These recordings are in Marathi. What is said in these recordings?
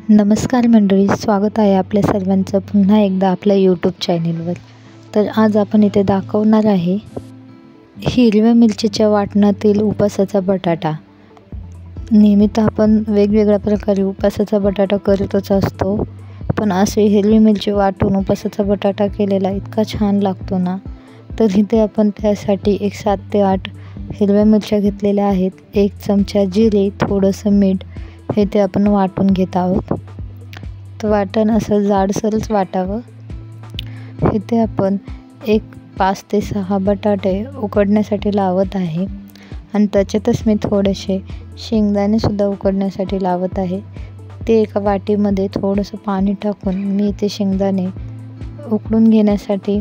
नमस्कार मंडळी, स्वागत आहे आपल्या सर्वांचं पुन्हा एकदा आपल्या यूट्यूब चॅनेलवर। तर आज आपण इथे दाखवणार आहे हिरव्या मिरचीच्या वाटणातील उपासाचा बटाटा। नेहमी तर आपण वेगवेगळ्या प्रकारे उपासाचा बटाटा करतच असतो, पण असे हिरवी मिरची वाटून उपासाचा बटाटा केलेला इतका छान लागतो ना। तर इथे आपण त्यासाठी 7 ते 8 हिरव्या मिरच्या घेतलेल्या आहेत। 1 चमचा जिरे, थोडंसं मीठ हे ते आपण वाटून घेत आहोत। तर वाटण असं जाडसरच वाटावं। इथे आपण 5 ते 6 बटाटे उकडण्यासाठी लावत आहे आणि त्याच्यातच मी थोडेसे शेंगदाणे सुद्धा उकडण्यासाठी लावत आहे। ते एका वाटीमध्ये थोडंसं पाणी टाकून मी ते शेंगदाणे उकडून घेण्यासाठी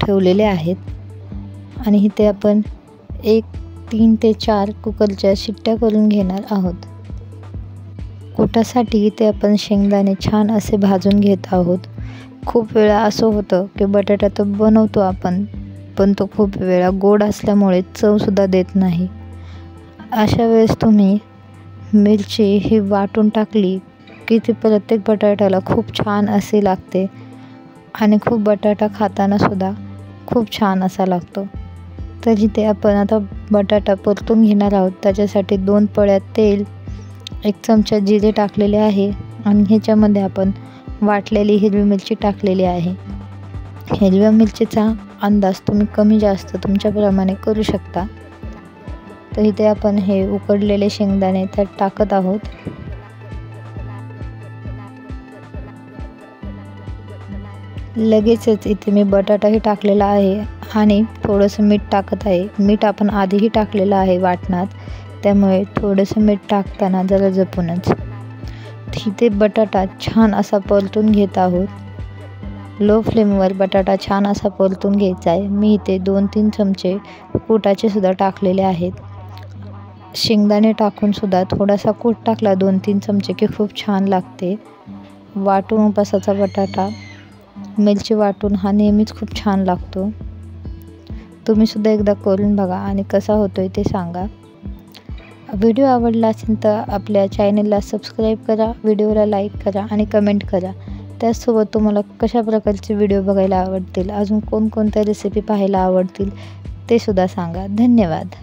ठेवलेले आहेत आणि इथे आपण 3 ते 4 कुकरच्या शिट्ट्या करून घेणार आहोत। कुटासाठी इथे आपण शेंगदाणे छान असे भाजून घेत आहोत। खूप वेळा असं होतं की बटाटा तर बनवतो आपण, पण तो खूप वेळा गोड असल्यामुळे चवसुद्धा देत नाही। अशा वेळेस तुम्ही मिरची ही वाटून टाकली की ती प्रत्येक बटाट्याला खूप छान असे लागते आणि खूप बटाटा खाताना सुद्धा खूप छान असा लागतो। तर इथे आपण आता बटाटा परतून घेणार आहोत। त्याच्यासाठी 2 पळ्या तेल, 1 चमचा जिरे टाकलेले आहे आणि ह्याच्यामध्ये आपण वाटलेली हिरवी मिरची टाकलेली आहे। हिरव्या मिरचीचा अंदाज तुम्ही कमी जास्त तुमच्याप्रमाणे करू शकता। तर इथे आपण हे उकडलेले शेंगदाणे त्यात टाकत आहोत। लगेचच इथे मी बटाटाही टाकलेला आहे आणि थोडंसं मीठ टाकत आहे। मीठ आपण आधीही टाकलेलं आहे वाटणात, त्यामुळे थोडंसं मीठ टाकताना जरा जपूनच। इथे बटाटा छान असा परतून घेत आहोत। लो फ्लेमवर बटाटा छान असा परतून घ्यायचा आहे। मी इथे 2-3 चमचे कुटाचे सुद्धा टाकलेले आहेत। शेंगदाणे टाकून सुद्धा थोडासा कूट टाकला 2-3 चमचे की खूप छान लागते। वाटून उपासाचा बटाटा, मिरची वाटून हा नेहमीच खूप छान लागतो। तुम्ही सुद्धा एकदा करून बघा आणि कसा होतोय ते सांगा। व्हिडिओ आवडला असेल तर आपल्या चॅनलला सबस्क्राईब करा, व्हिडिओला लाईक करा आणि कमेंट करा। त्याचसोबत तुम्हाला कशा प्रकारचे व्हिडिओ बघायला आवडतील, अजून कोणकोणत्या रेसिपी पाहायला आवडतील ते सुद्धा सांगा। धन्यवाद।